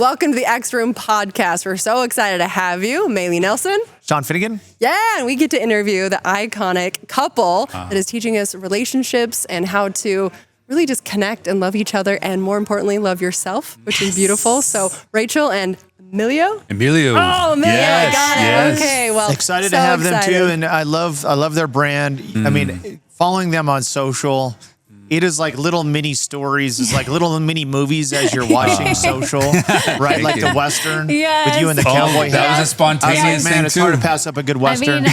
Welcome to the X Room podcast. We're so excited to have you, Maylee Nelson. Sean Finnegan. Yeah, and we get to interview the iconic couple that is teaching us relationships and how to really just connect and love each other, and more importantly, love yourself, which is beautiful. So, Rachele and Emilio. Emilio. Oh, Emilio, I got it. Okay, well, Excited to have them too, and I love their brand. I mean, following them on social, it is like little mini stories. It's like little mini movies as you're watching social, right? Like the Western with you and the cowboy hat. That was a spontaneous thing, it's too. hard to pass up a good Western. I mean,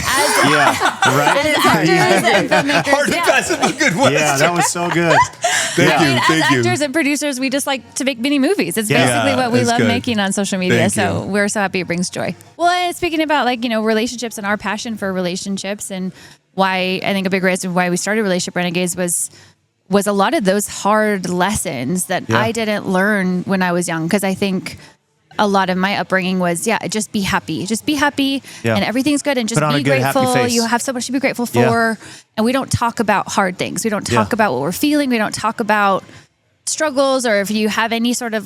Hard to pass up a good Western. Yeah, that was so good. Thank you. as actors and producers, we just like to make mini movies. It's basically what we love making on social media. So we're so happy it brings joy. Well, and speaking about relationships and our passion for relationships, and why I think a big reason why we started Relationship Renegades was a lot of those hard lessons that I didn't learn when I was young. Because I think a lot of my upbringing was, just be happy. Just be happy and everything's good, and just be grateful. You have so much to be grateful for. And we don't talk about hard things. We don't talk about what we're feeling. We don't talk about struggles, or if you have any sort of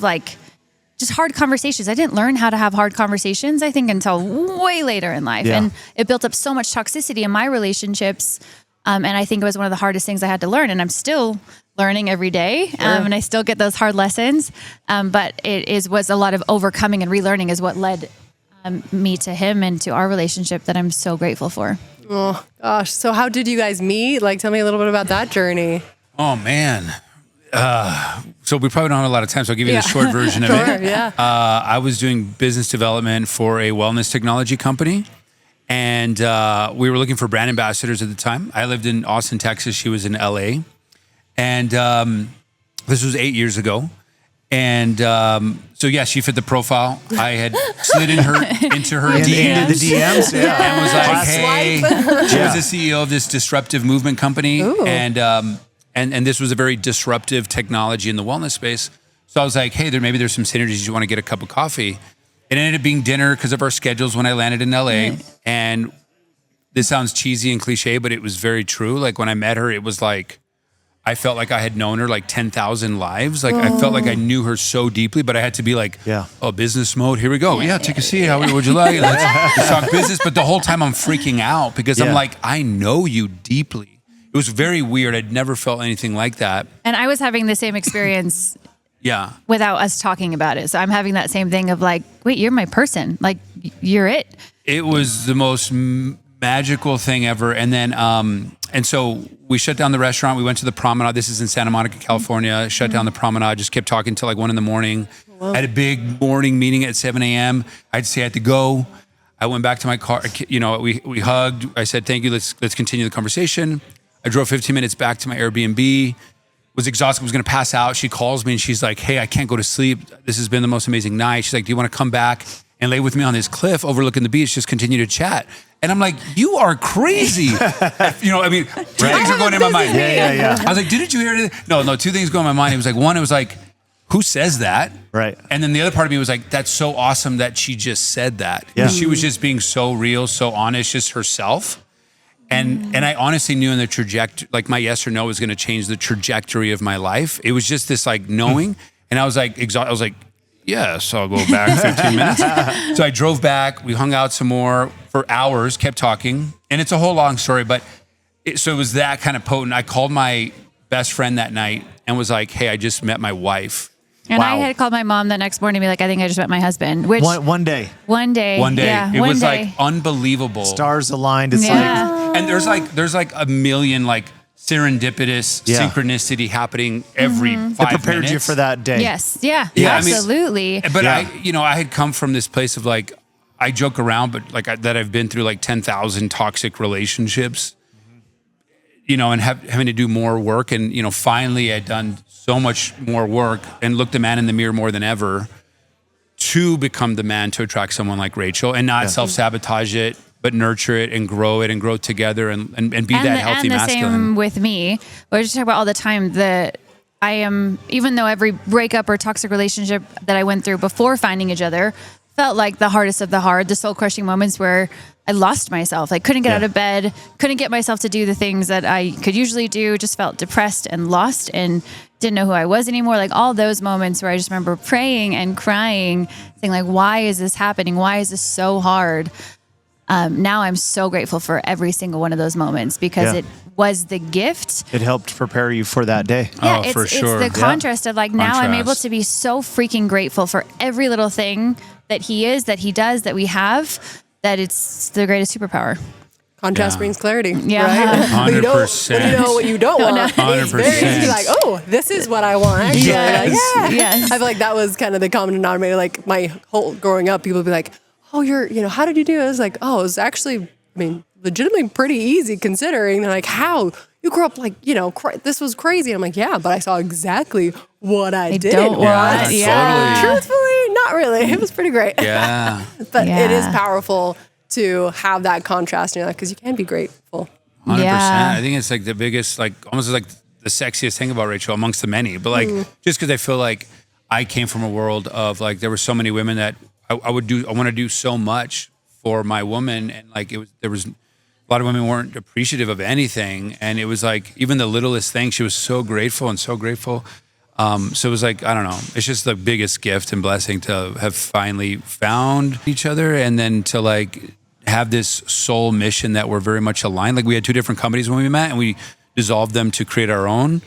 just hard conversations. I didn't learn how to have hard conversations, I think, until way later in life. And it built up so much toxicity in my relationships. And I think it was one of the hardest things I had to learn. And I'm still learning every day. And I still get those hard lessons. But it was a lot of overcoming and relearning is what led me to him and to our relationship that I'm so grateful for. Oh, gosh. So how did you guys meet? Tell me a little bit about that journey. Oh, man. So we probably don't have a lot of time, so I'll give you the short version of it. Yeah. I was doing business development for a wellness technology company. And we were looking for brand ambassadors at the time. I lived in Austin, Texas. She was in LA. And this was 8 years ago. And she fit the profile. I had slid into her DMs. Into the DMs, And was like, hey, she was the CEO of this disruptive movement company. Ooh. And this was a very disruptive technology in the wellness space. So I was like, hey, maybe there's some synergies. You want to get a cup of coffee? It ended up being dinner because of our schedules when I landed in LA. And this sounds cheesy and cliche, but it was very true. When I met her, it was like, I felt like I had known her 10,000 lives. I felt like I knew her so deeply, but I had to be business mode. Here we go. Yeah, take a seat. How would you like? Let's talk business. But the whole time I'm freaking out because I'm like, I know you deeply. It was very weird. I'd never felt anything like that. And I was having the same experience without us talking about it. So I'm having that same thing of wait, you're my person. You're it. It was the most magical thing ever. And then, and so we shut down the restaurant. We went to the promenade. This is in Santa Monica, California. Shut down the promenade. Just kept talking till 1 a.m. Had a big morning meeting at 7 a.m. I'd say I had to go. I went back to my car. We hugged. I said, thank you. Let's continue the conversation. I drove 15 minutes back to my Airbnb. Was exhausted, was going to pass out. She calls me and she's like, hey, I can't go to sleep. This has been the most amazing night. She's like, do you want to come back and lay with me on this cliff overlooking the beach? Just continue to chat. And I'm like, you are crazy. Two things are going in my mind. Yeah. I was like, didn't you hear it? No, two things go in my mind. It was one, it was like, who says that? Right. And then the other part of me was like, that's so awesome that she just said that. Yeah. She was just being so real, so honest, just herself. And I honestly knew in the trajectory, my yes or no was going to change the trajectory of my life. It was just this knowing. And I was exhausted. I was like, yes, I'll go back 15 minutes. So I drove back. We hung out some more for hours, kept talking. And it's a whole long story, but it was that kind of potent. I called my best friend that night and was like, hey, I just met my wife. And I had called my mom the next morning and be like, I think I just met my husband. Which one day. Yeah, it was unbelievable. Stars aligned. It's and there's a million serendipitous synchronicity happening every 5 minutes. It prepared you for that day. Yes. Yeah. Absolutely. But I had come from this place of I joke around, but that I've been through 10,000 toxic relationships, and having to do more work. And, finally I'd done so much more work and looked a man in the mirror more than ever to become the man to attract someone like Rachele and not self-sabotage it, but nurture it and grow together and be that healthy masculine. And the same with me. We just talk about all the time that I am, even though every breakup or toxic relationship that I went through before finding each other, felt like the hardest of the hard, the soul crushing moments where I lost myself. I couldn't get out of bed, couldn't get myself to do the things that I could usually do, just felt depressed and lost and didn't know who I was anymore. Like all those moments where I just remember praying and crying, saying like, why is this happening? Why is this so hard? Now I'm so grateful for every single one of those moments because it was the gift. It helped prepare you for that day. Yeah, for sure. It's the contrast of like now I'm able to be so freaking grateful for every little thing that he is, that he does, that we have, that it's the greatest superpower. Contrast brings clarity. Yeah. Right? 100%. When you know what you don't want, 100%. it's very easy to be like, oh, this is what I want. Actually. Yes. I feel like that was kind of the common denominator. Like my whole growing up, people would be like, oh, how did you do it? I was like, oh, it was actually, legitimately pretty easy considering. They're like, how? You grew up like, this was crazy. I'm like, yeah, but I saw exactly what I didn't don't want. Totally. Truthfully, not really. It was pretty great. Yeah. But it is powerful to have that contrast in your life because you can be grateful. 100%. Yeah. I think it's like the biggest, like almost like the sexiest thing about Rachel amongst the many. But like, just because I feel like I came from a world of like, there were so many women that I want to do so much for my woman. And like, there was a lot of women weren't appreciative of anything. And it was like, even the littlest thing, she was so grateful and so grateful. So it was like, I don't know, it's just the biggest gift and blessing to have finally found each other and then to like have this soul mission that we're very much aligned. Like we had two different companies when we met and we dissolved them to create our own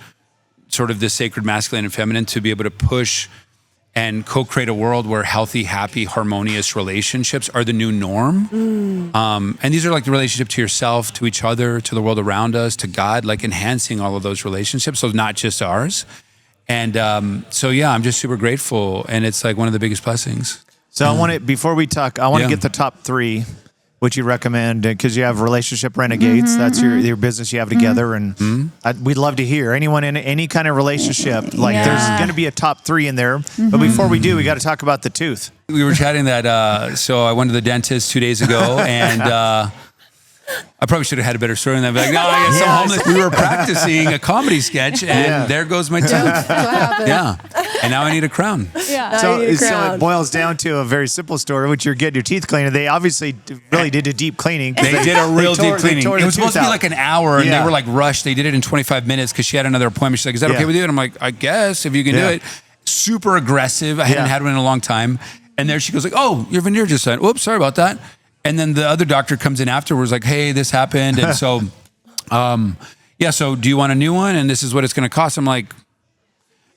sort of this sacred masculine and feminine to be able to push and co-create a world where healthy, happy, harmonious relationships are the new norm. And these are like the relationship to yourself, to each other, to the world around us, to God, like enhancing all of those relationships. So not just ours. And so, yeah, I'm just super grateful. And it's like one of the biggest blessings. So I want to, before we talk, I want to get the top three, which you recommend, because you have Relationship Renegades. That's your business you have together. And we'd love to hear anyone in any kind of relationship. Like there's going to be a top three in there. But before we do, we got to talk about the tooth. We were chatting that, so I went to the dentist 2 days ago and I probably should have had a better story than that. Like, no, I got some homeless. We were practicing a comedy sketch, and there goes my tooth. Yeah, and now I need a crown. Yeah. So it boils down to a very simple story, which you're getting your teeth cleaned. They obviously really did a deep cleaning. They did a real deep cleaning. It was supposed to be like an hour, and they were like rushed. They did it in 25 minutes because she had another appointment. She's like, "Is that okay with you?" And I'm like, "I guess if you can do it." Super aggressive. I hadn't had one in a long time. And there she goes like, "Oh, your veneer just signed. Whoops, sorry about that." And then the other doctor comes in afterwards like, hey, this happened. And so, so do you want a new one? And this is what it's going to cost. I'm like,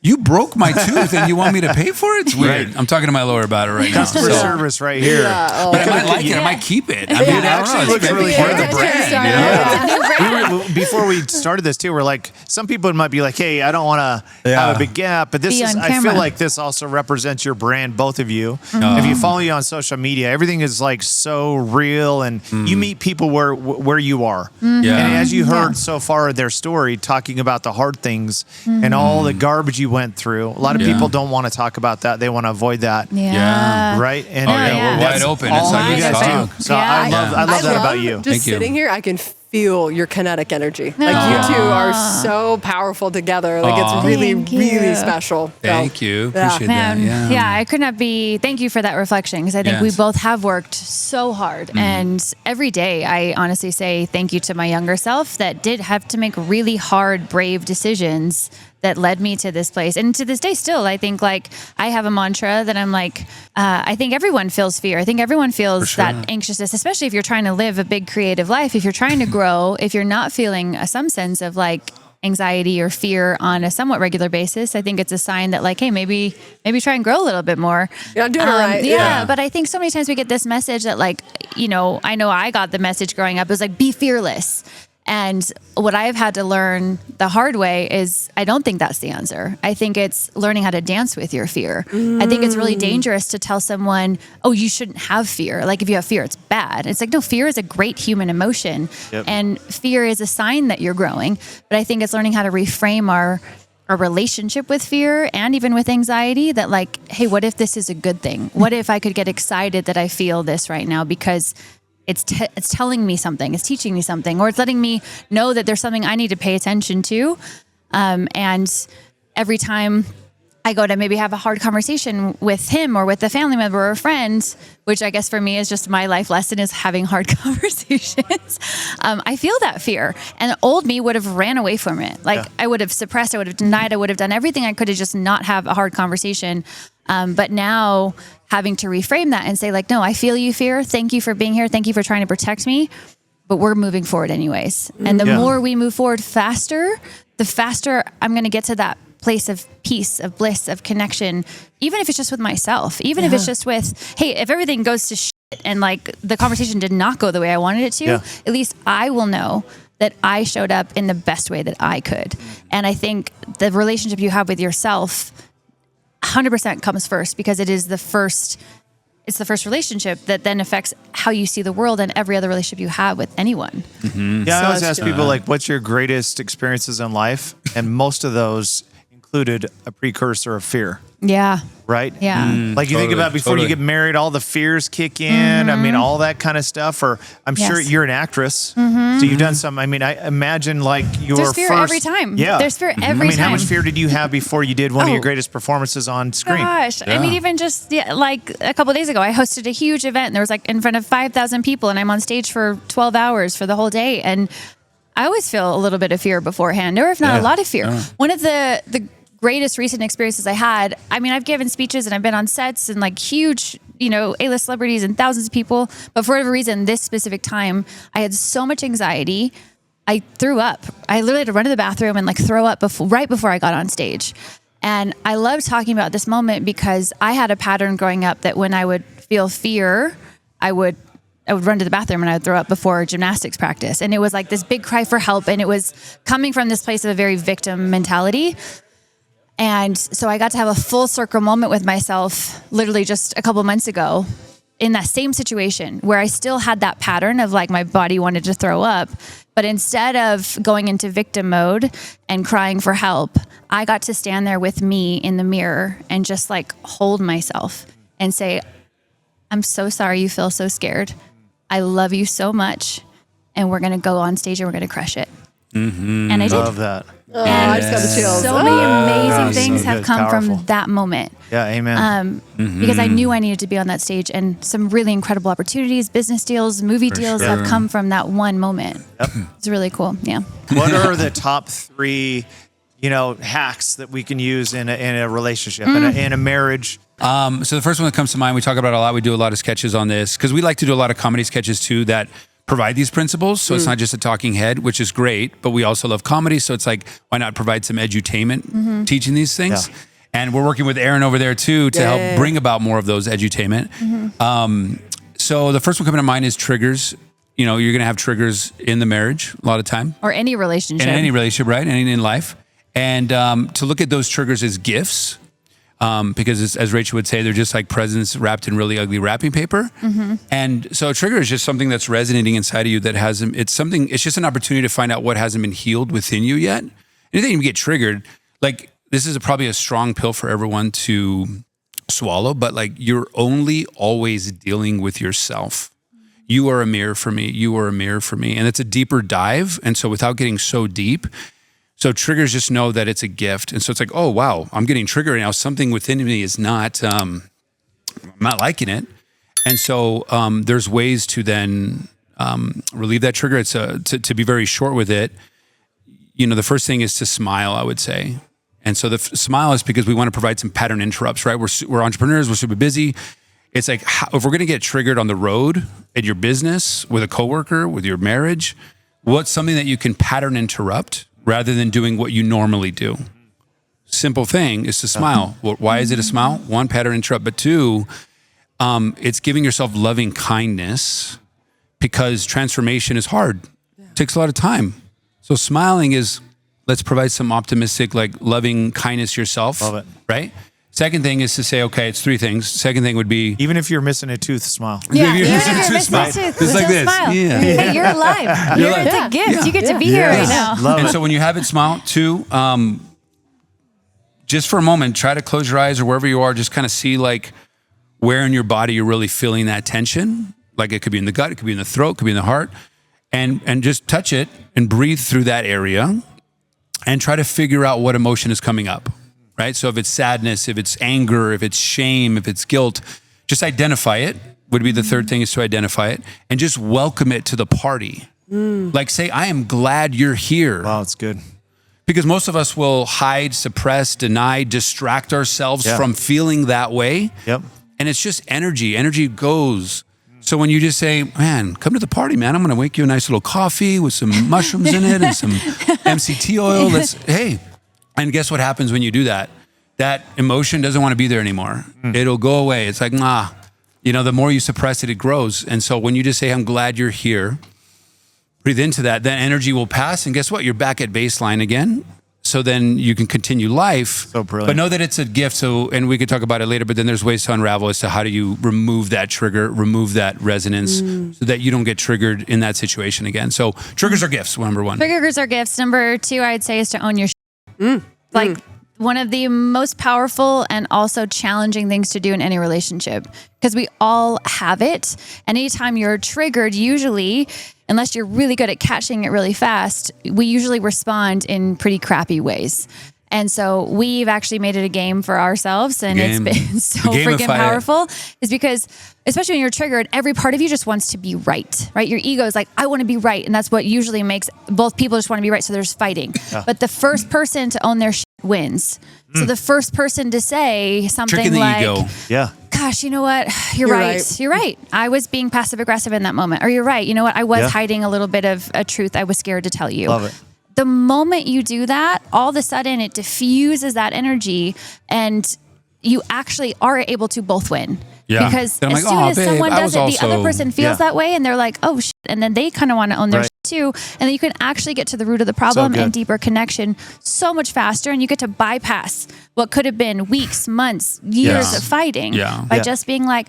you broke my tooth and you want me to pay for it? It's weird. Right. I'm talking to my lawyer about it right now. Customer service right here. Yeah. But I might like it. I might keep it. I mean, it actually looks really part of the brand. Before we started this too, we're like, some people might be like, hey, I don't want to have a big gap, but this is, I feel like this also represents your brand, both of you. If you follow you on social media, everything is like so real and you meet people where you are. And as you heard so far their story, talking about the hard things and all the garbage you went through. A lot of people don't want to talk about that. They want to avoid that. Right? And we're wide open. It's like you guys do. So I love that about you. Just sitting here, I can feel your kinetic energy. Like you two are so powerful together. Like it's really, really special. Thank you. Appreciate that. Yeah, I could not be. Thank you for that reflection because I think we both have worked so hard. And every day I honestly say thank you to my younger self that did have to make really hard, brave decisions that led me to this place. And to this day still, I think like I have a mantra that I'm like, I think everyone feels fear. I think everyone feels that anxiousness, especially if you're trying to live a big creative life, if you're trying to grow, if you're not feeling some sense of like anxiety or fear on a somewhat regular basis, I think it's a sign that like, hey, maybe try and grow a little bit more. You're not doing it right. Yeah, but I think so many times we get this message that like, I know I got the message growing up. It was like, be fearless. And what I've had to learn the hard way is I don't think that's the answer. I think it's learning how to dance with your fear. I think it's really dangerous to tell someone, oh, you shouldn't have fear. Like if you have fear, it's bad. It's like, no, fear is a great human emotion. And fear is a sign that you're growing. But I think it's learning how to reframe our relationship with fear and even with anxiety that like, hey, what if this is a good thing? What if I could get excited that I feel this right now because it's telling me something, it's teaching me something, or it's letting me know that there's something I need to pay attention to. And every time I go to maybe have a hard conversation with him or with a family member or a friend, which I guess for me is just my life lesson is having hard conversations. I feel that fear, and old me would have ran away from it. Like I would have suppressed, I would have denied, I would have done everything I could to just not have a hard conversation. But now having to reframe that and say like, no, I feel you, fear. Thank you for being here. Thank you for trying to protect me. But we're moving forward anyways. And the more we move forward faster, the faster I'm going to get to that place of peace, of bliss, of connection, even if it's just with myself, even if it's just with, hey, if everything goes to shit and like the conversation did not go the way I wanted it to, at least I will know that I showed up in the best way that I could. And I think the relationship you have with yourself 100% comes first, because it's the first relationship that then affects how you see the world and every other relationship you have with anyone. Yeah, I always ask people like, what's your greatest experiences in life? And most of those included a precursor of fear. Yeah. Right? Yeah. Like you think about before you get married, all the fears kick in. I mean, all that kind of stuff. Or I'm sure you're an actress. So you've done some, I mean, I imagine like your There's fear first. every time. Yeah. There's fear every time. I mean, how much fear did you have before you did one of your greatest performances on screen? Gosh. I mean, even just like a couple of days ago, I hosted a huge event and there was like in front of 5,000 people and I'm on stage for 12 hours for the whole day. And I always feel a little bit of fear beforehand, or if not a lot of fear. One of the greatest recent experiences I had, I mean, I've given speeches and I've been on sets and like huge, A-list celebrities and thousands of people. But for whatever reason, this specific time, I had so much anxiety. I threw up. I literally had to run to the bathroom and like throw up right before I got on stage. And I love talking about this moment because I had a pattern growing up that when I would feel fear, I would run to the bathroom and I would throw up before gymnastics practice. And it was like this big cry for help. And it was coming from this place of a very victim mentality. And so I got to have a full circle moment with myself literally just a couple months ago in that same situation where I still had that pattern of like my body wanted to throw up. But instead of going into victim mode and crying for help, I got to stand there with me in the mirror and just like hold myself and say, I'm so sorry you feel so scared. I love you so much. And we're going to go on stage and we're going to crush it. And I did. Love that. Oh, I just got the chills. So many amazing things have come from that moment. Yeah, amen. Because I knew I needed to be on that stage, and some really incredible opportunities, business deals, movie deals have come from that one moment. It's really cool. Yeah. What are the top 3, hacks that we can use in a relationship, in a marriage? So the first one that comes to mind, we talk about a lot. We do a lot of sketches on this because we like to do a lot of comedy sketches too that provide these principles. So it's not just a talking head, which is great, but we also love comedy. So it's like, why not provide some edutainment teaching these things? Yeah. And we're working with Aaron over there too to help bring about more of those edutainment. So the first one coming to mind is triggers. You're going to have triggers in the marriage a lot of time. Or any relationship. In any relationship, right? And in life. And to look at those triggers as gifts. Because as Rachel would say, they're just like presents wrapped in really ugly wrapping paper. And so a trigger is just something that's resonating inside of you that hasn't, it's just an opportunity to find out what hasn't been healed within you yet. Anything you get triggered, like this is probably a strong pill for everyone to swallow, but like you're only always dealing with yourself. You are a mirror for me. You are a mirror for me. And it's a deeper dive. And so without getting so deep, so triggers just know that it's a gift. And so it's like, oh, wow, I'm getting triggered now. Something within me is not, I'm not liking it. And so there's ways to then relieve that trigger. It's to be very short with it. The first thing is to smile, I would say. And so the smile is because we want to provide some pattern interrupts, right? We're entrepreneurs, we're super busy. It's like, if we're going to get triggered on the road, at your business, with a coworker, with your marriage, what's something that you can pattern interrupt rather than doing what you normally do? Simple thing is to smile. Why is it a smile? 1, pattern interrupt, but 2, it's giving yourself loving kindness because transformation is hard. It takes a lot of time. So smiling is, let's provide some optimistic, like loving kindness to yourself. Love it. Right? Second thing is to say, okay, it's 3 things. Second thing would be, even if you're missing a tooth, smile. Yeah, even if you're missing a tooth, just like this. Smile. Yeah. Hey, you're alive. It's a gift. Yeah. You get to be here right now. Love And it. so when you have it, smile. 2, just for a moment, try to close your eyes or wherever you are, just kind of see like where in your body you're really feeling that tension. Like it could be in the gut, it could be in the throat, it could be in the heart. And just touch it and breathe through that area and try to figure out what emotion is coming up, right? So if it's sadness, if it's anger, if it's shame, if it's guilt, just identify it would be the third thing, is to identify it and just welcome it to the party. Like say, I am glad you're here. Wow, it's good. Because most of us will hide, suppress, deny, distract ourselves from feeling that way. Yep. And it's just energy. Energy goes. So when you just say, man, come to the party, man. I'm going to make you a nice little coffee with some mushrooms in it and some MCT oil. Hey. And guess what happens when you do that? That emotion doesn't want to be there anymore. It'll go away. It's like, nah. You know, the more you suppress it, it grows. And so when you just say, I'm glad you're here, breathe into that, then energy will pass. And guess what? You're back at baseline again. So then you can continue life. So brilliant. But know that it's a gift. So, and we could talk about it later, but then there's ways to unravel as to how do you remove that trigger, remove that resonance so that you don't get triggered in that situation again. So triggers are gifts, number one. Triggers are gifts. Number two, I'd say, is to own your Like one of the most powerful and also challenging things to do in any relationship, because we all have it. And anytime you're triggered, usually, unless you're really good at catching it really fast, we usually respond in pretty crappy ways. And so we've actually made it a game for ourselves, and it's been so freaking powerful. Is because, especially when you're triggered, every part of you just wants to be right? Your ego is like, I want to be right. And that's what usually makes both people just want to be right. So there's fighting. But the first person to own their shit wins. So the first person to say something like, ego. Gosh, you know what? You're right. You're right. I was being passive aggressive in that moment. Or you're right. You know what? I was hiding a little bit of a truth I was scared to tell you. Love it. The moment you do that, all of a sudden it diffuses that energy, and you actually are able to both win. Because as soon as someone does it, the other person feels that way, and they're like, oh, shit. And then they kind of want to own their shit too. And then you can actually get to the root of the problem and deeper connection so much faster. And you get to bypass what could have been weeks, months, years of fighting by just being like,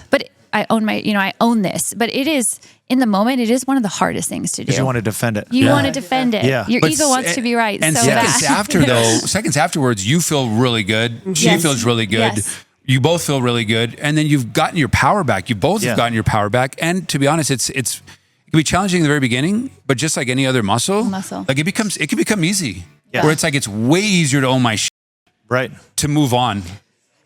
but I own I own this. But it is, in the moment, it is one of the hardest things to do. Because you want to defend it. You want to defend it. Your ego wants to be right. And so seconds bad. after, though, seconds afterwards, you feel really good. She feels really good. You both feel really good. And then you've gotten your power back. You both have gotten your power back. And to be honest, it can be challenging in the very beginning, but just like any other muscle. Like it can become easy. Where it's like, it's way easier to own my shit. To move on.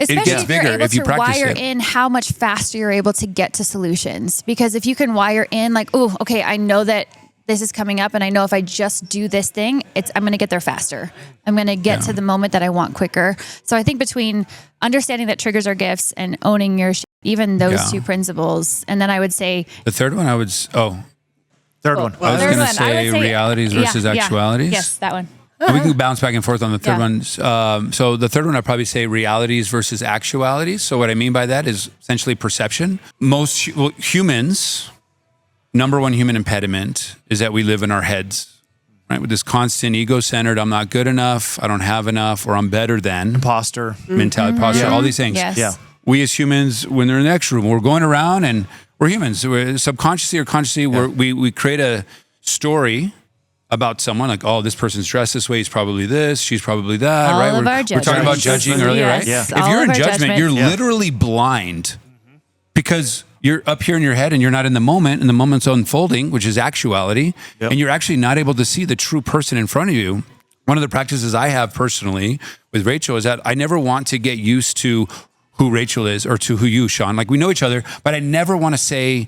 Especially it gets if you're bigger able if you to practice wire it. in how much faster you're able to get to solutions. Because if you can wire in like, oh, okay, I know that this is coming up, and I know if I just do this thing, I'm going to get there faster. I'm going to get to the moment that I want quicker. So I think between understanding that triggers are gifts and owning your shit, even those two principles, and then I would say the third one, third one. I was going to say realities versus actualities. Yes, that one. We can bounce back and forth on the third one. So the third one, I'd probably say realities versus actualities. So what I mean by that is essentially perception. Most humans, number one human impediment is that we live in our heads, right? With this constant ego-centered, I'm not good enough, I don't have enough, or I'm better than. Imposter. Mentality, imposter, all these things. We as humans, when they're in the next room, we're going around and we're humans. We're subconsciously or consciously, we create a story about someone, like, oh, this person's dressed this way, he's probably this, she's probably that, all right? We're talking about judging earlier, right? Yes, If you're in judgment, you're literally blind because you're up here in your head and you're not in the moment, and the moment's unfolding, which is actuality, and you're actually not able to see the true person in front of you. One of the practices I have personally with Rachel is that I never want to get used to who Rachel is or to who you, Sean. Like, we know each other, but I never want to say,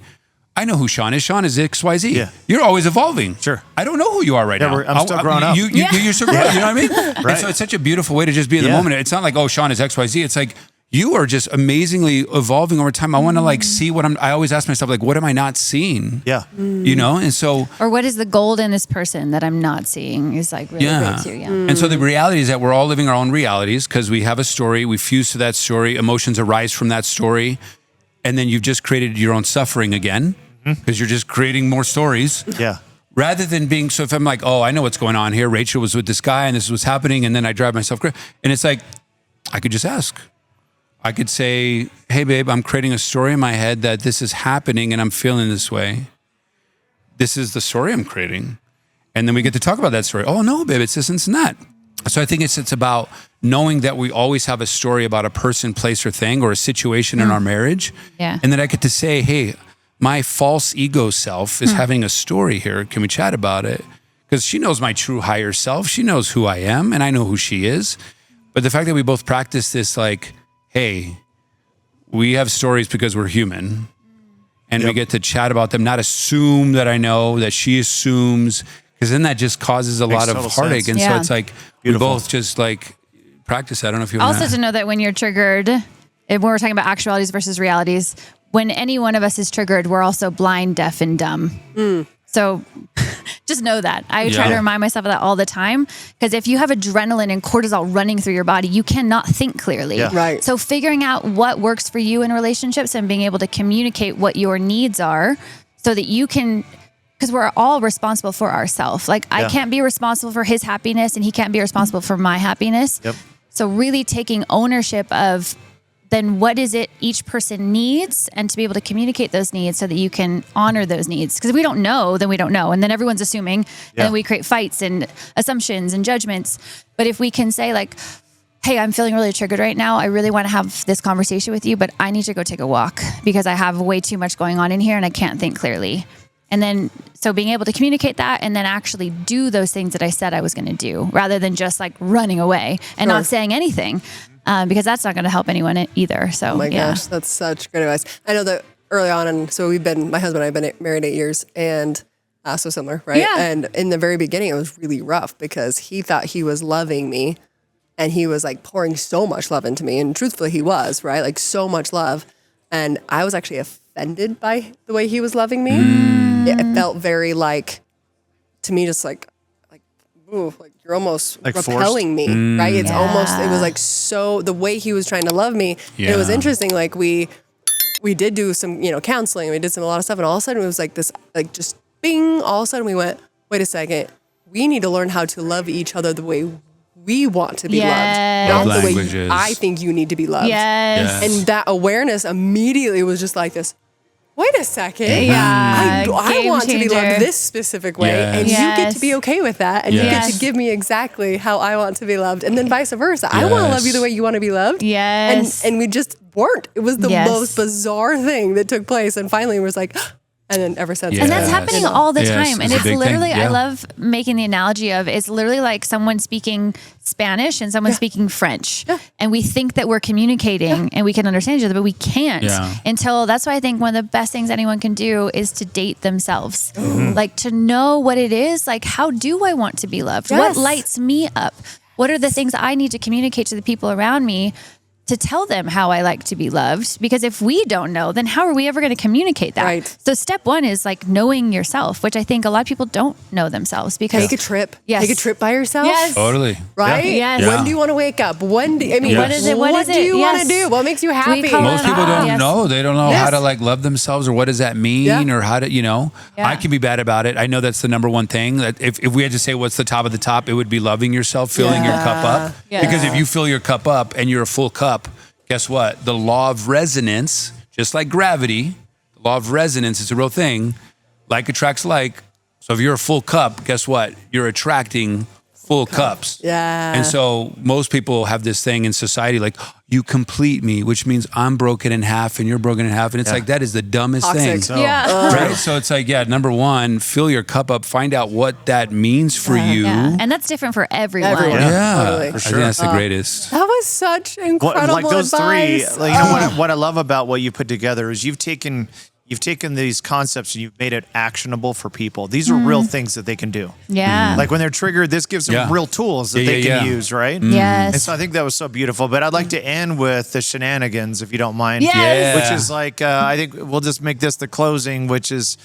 I know who Sean is. Sean is XYZ. You're always evolving. Sure. I don't know who you are right now. I'm still growing up. You're still growing up. You know what I mean? And so it's such a beautiful way to just be in the moment. It's not like, oh, Sean is XYZ. It's like, you are just amazingly evolving over time. I want to like see I always ask myself, like, what am I not seeing? You know? And so. Or what is the gold in this person that I'm not seeing is like really great too. And so the reality is that we're all living our own realities because we have a story, we fuse to that story, emotions arise from that story. And then you've just created your own suffering again because you're just creating more stories. Rather than being, so if I'm like, oh, I know what's going on here. Rachel was with this guy and this is what's happening. And then I drive myself crazy. And it's like, I could just ask. I could say, hey, babe, I'm creating a story in my head that this is happening and I'm feeling this way. This is the story I'm creating. And then we get to talk about that story. Oh, no, babe, it's this and that. So I think it's about knowing that we always have a story about a person, place, or thing, or a situation in our marriage. And then I get to say, hey, my false ego self is having a story here. Can we chat about it? Because she knows my true higher self. She knows who I am and I know who she is. But the fact that we both practice this, like, hey, we have stories because we're human, and we get to chat about them, not assume that I know, that she assumes, because then that just causes a lot of heartache. And so it's like, we both just like practice that. I don't know if you also to know that when you're triggered, when we're talking about actualities versus realities, when any one of us is triggered, we're also blind, deaf, and dumb. So just know that. I try to remind myself of that all the time, because if you have adrenaline and cortisol running through your body, you cannot think clearly. Yeah. Right. So figuring out what works for you in relationships and being able to communicate what your needs are so that you can, because we're all responsible for ourselves. Like I can't be responsible for his happiness and he can't be responsible for my happiness. Yep. So really taking ownership of then what is it each person needs, and to be able to communicate those needs so that you can honor those needs. Because if we don't know, then we don't know. And then everyone's assuming, and then we create fights and assumptions and judgments. But if we can say like, hey, I'm feeling really triggered right now. I really want to have this conversation with you, but I need to go take a walk because I have way too much going on in here and I can't think clearly. And then, so being able to communicate that and then actually do those things that I said I was going to do, rather than just like running away and not saying anything. Because that's not going to help anyone either. So, oh my gosh, that's such great advice. I know that early on, and so my husband and I have been married 8 years, and so similar, right? Yeah. And in the very beginning, it was really rough because he thought he was loving me, and he was like pouring so much love into me, and truthfully, he was, right? Like so much love, and I was actually offended by the way he was loving me. It felt very like, to me, just like, ooh, like you're almost like repelling forced. me, right? It's almost, it was like so, the way he was trying to love me. And it was interesting. Like we did do some, counseling. We did a lot of stuff. And all of a sudden it was like this, like just bing, all of a sudden we went, wait a second. We need to learn how to love each other the way we want to be loved. Not the way I think you need to be loved. Yes. And that awareness immediately was just like this, wait a second. Yeah. I want to be loved this specific way. And you get to be okay with that. And you get to give me exactly how I want to be loved. And then vice versa. I want to love you the way you want to be loved. Yes. And we just weren't. It was the most bizarre thing that took place. And finally it was like, and then ever since. And that's happening all the time. And it's literally, I love making the analogy of, it's literally like someone speaking Spanish and someone speaking French. And we think that we're communicating and we can understand each other, but we can't until, that's why I think one of the best things anyone can do is to date themselves. Like to know what it is, like, how do I want to be loved? What lights me up? What are the things I need to communicate to the people around me to tell them how I like to be loved? Because if we don't know, then how are we ever going to communicate that? Right. So step one is like knowing yourself, which I think a lot of people don't know themselves. Because take a trip. Yes. Take a trip by yourself. Yes. Totally. Right? Yes. When do you want to wake up? When do, I mean, What is it? What do you want to do? What makes you happy? Most people don't know. They don't know how to Yes. like love themselves, or what does that mean, or how to, I can be bad about it. I know that's the number one thing. That if we had to say what's the top of the top, it would be loving yourself, filling your cup up. Yeah. Because if you fill your cup up and you're a full cup, guess what? The law of resonance, just like gravity, the law of resonance is a real thing. Like attracts like. So if you're a full cup, guess what? You're attracting full cups. Yeah. And so most people have this thing in society, like, you complete me, which means I'm broken in half and you're broken in half. And it's like, that is the dumbest Toxic. thing. Yeah. Right? So it's like, number one, fill your cup up, find out what that means for you. Yeah. And that's different for everyone. Yeah, Totally. I think that's the greatest. That was such incredible Like those advice. three, like, what I love about what you put together is you've taken these concepts and you've made it actionable for people. These are real things that they can do. Yeah. Like when they're triggered, this gives them real tools that they can use, right? Yes. And so I think that was so beautiful. But I'd like to end with the shenanigans, if you don't mind. Yes. Which is like, I think we'll just make this the closing, which is,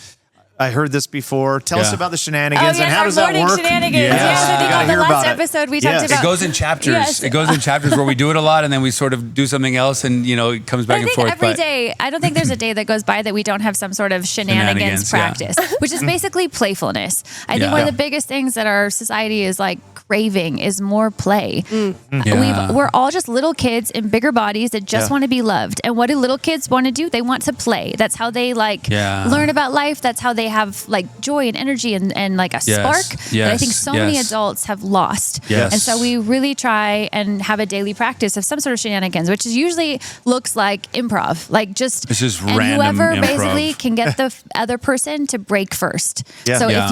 I heard this before. Tell us about the shenanigans and how does that work? Shenanigans. Yes. Yes. I think on the last episode we talked about. It goes in chapters. Yes. It goes in chapters where we do it a lot and then we sort of do something else and, it comes back and forth. Every day, I don't think there's a day that goes by that we don't have some sort of shenanigans practice, which is basically playfulness. I think one of the biggest things that our society is like craving is more play. We're all just little kids in bigger bodies that just want to be loved. And what do little kids want to do? They want to play. That's how they learn about life. That's how they they have like joy and energy and like a spark that I think so many adults have lost. Yes. And so we really try and have a daily practice of some sort of shenanigans, which is usually looks like improv, like just, it's just and random whoever improv. basically can get the other person to break first. Yeah. So Yeah.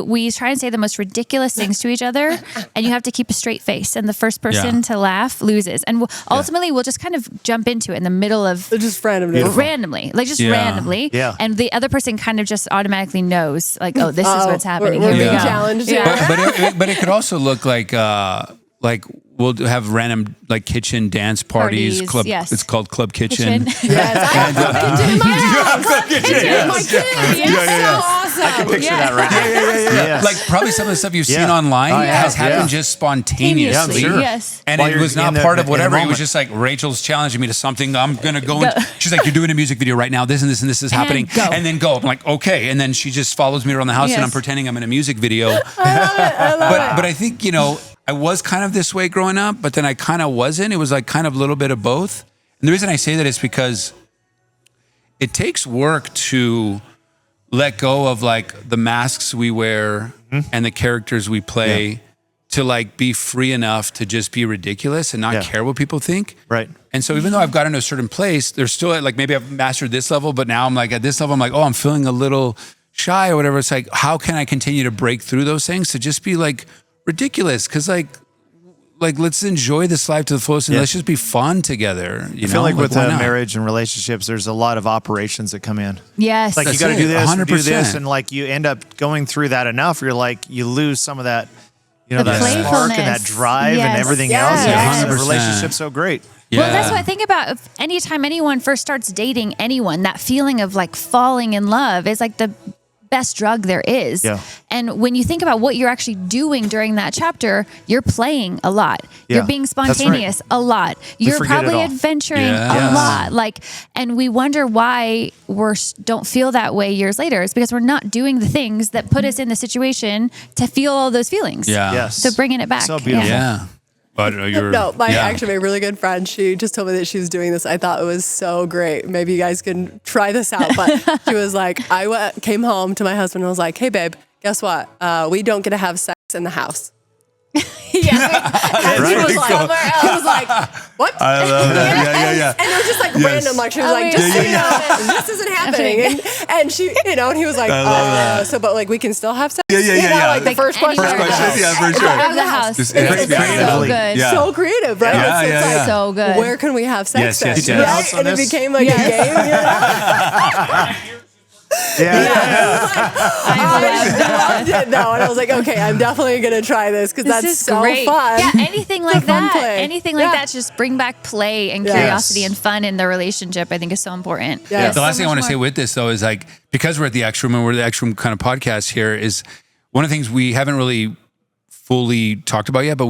we try and say the most ridiculous things to each other, and you have to keep a straight face, and the first person to laugh loses. And ultimately we'll just kind of jump into it in the middle of Just randomly. randomly. Yeah. And the other person kind of just automatically knows, like, oh, this is what's happening. We're Here we being go. challenged here. But it could also look like we'll have random like kitchen dance parties. Parties, Club. yes. It's called Club Kitchen. Yes, I have a kitchen in my house. Kitchen with my kids. Yes. So awesome. I can picture that right now. Yes. Like probably some of the stuff you've seen Yeah. online Oh, yeah. has happened Yeah. just spontaneously. Yeah, I'm sure. Yes. And While it you're was not in the- part of in the whatever. It was moment. just like Rachel's challenging me to something. I'm gonna go. Go. She's like, "You're doing a music video right now. This and this and this is happening." go. And then go. I'm like, "Okay." And then she just follows me around the house, and Yes. I'm pretending I'm in a music video. I love it. But I think I was kind of this way growing up, but then I kind of wasn't. It was like kind of a little bit of both. And the reason I say that is because it takes work to let go of like the masks we wear and the characters we play to like be free enough to just be ridiculous and not care what people think. Right. And so even though I've gotten to a certain place, there's still like maybe I've mastered this level, but now I'm like at this level, I'm like, oh, I'm feeling a little shy or whatever. It's like, how can I continue to break through those things to just be like ridiculous? Because like let's enjoy this life to the fullest and let's just be fun together. I feel like with why not? marriage and relationships, there's a lot of operations that come in. Yes. Like That's you got to it, do this, or do 100%. this, and like you end up going through that enough. You're like you lose some of that, The that spark and that playfulness. drive and Yes. everything Yes. else. It makes the 100%. relationship so great. Well, that's what I think about. If anytime anyone first starts dating anyone, that feeling of like falling in love is like the best drug there is. Yeah. And when you think about what you're actually doing during that chapter, you're playing a lot. Yeah, You're being that's right. spontaneous a lot. You're forget it probably all. adventuring Yeah. a Yes. lot. Like, and we wonder why don't feel that way years later. It's because we're not doing the things that put us in the situation to feel all those feelings. Yeah. Yes. So bringing it back. So beautiful. Yeah. But you're No, actually, my really good friend, she just told me that she was doing this. I thought it was so great. Maybe you guys can try this out. But she was like, came home to my husband and was like, hey, babe, guess what? We don't get to have sex in the house. And Right. he was like, what? I love that. Yeah. And it was just like Yes. random. Like she was like, just so you know, this isn't happening. And she, and he was like, so, but like we can still have sex. Yeah. Like the first question. First question, yeah, for sure. Out of the house. Just It's ask so creatively. good. Yeah. So creative, right? Yeah, It's yeah. like, So good. where can we have sex? Yes, then? yes. Notes on And it this? became like a game. I did know, and I was like, okay, I'm definitely gonna try this because This that's is so great. fun. Yeah, anything like fun that. play. Anything like Yeah. that. Just bring back play and Yes. curiosity and fun in the relationship. I think is so important. Yeah. The last thing I want to say with this though is like, because we're at the X Room and we're the X Room kind of podcast here, is one of the things we haven't really fully talked about yet, but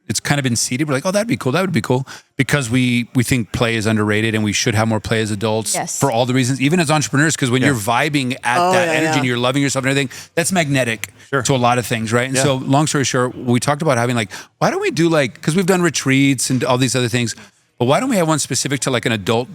it's kind of been seeded. We're like, oh, that'd be cool. That would be cool. Because we think play is underrated and we should have more play as adults Yes. for all the reasons, even as entrepreneurs, because when you're vibing at that energy and you're loving yourself and everything, that's magnetic to a lot of things, right? And so long story short, we talked about having like, why don't we do like, because we've done retreats and all these other things, but why don't we have one specific to like an adult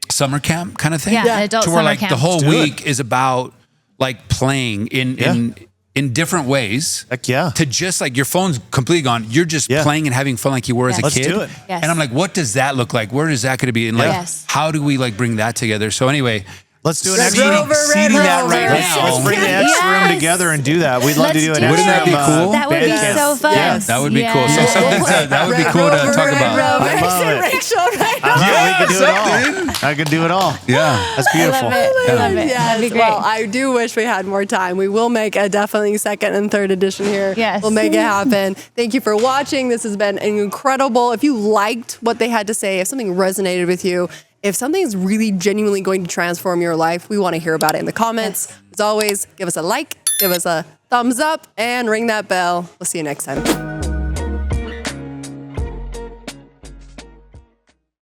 summer camp kind of thing? Yeah, an adult to where summer like camp. the whole Let's do week is about like playing in different ways. Heck yeah. To just like your phone's completely gone. You're just playing and having fun like you were as a Let's kid. do it. Yes. And I'm like, what does that look like? Where is that going to be? And like, Yes. how do we like bring that together? So anyway, Let's do an Let's extra. go over seeding Red that Rover. right now. Let's bring the X room Yes. together and do that. We'd love to Let's do an do X Wouldn't that be room, cool? That would band be camp. so fun. Yes. that would be Yes. cool. So something that would be cool to talk about. I love it. Rachel, right? We could do it all. I could do it all. Yeah. That's beautiful. I love it. Yes. That'd be great. Well, I do wish we had more time. We will make a definitely second and third edition here. Yes. We'll make it happen. Thank you for watching. This has been incredible. If you liked what they had to say, if something resonated with you, if something's really genuinely going to transform your life, we want to hear about it in the comments. As always, give us a like, give us a thumbs up, and ring that bell. We'll see you next time.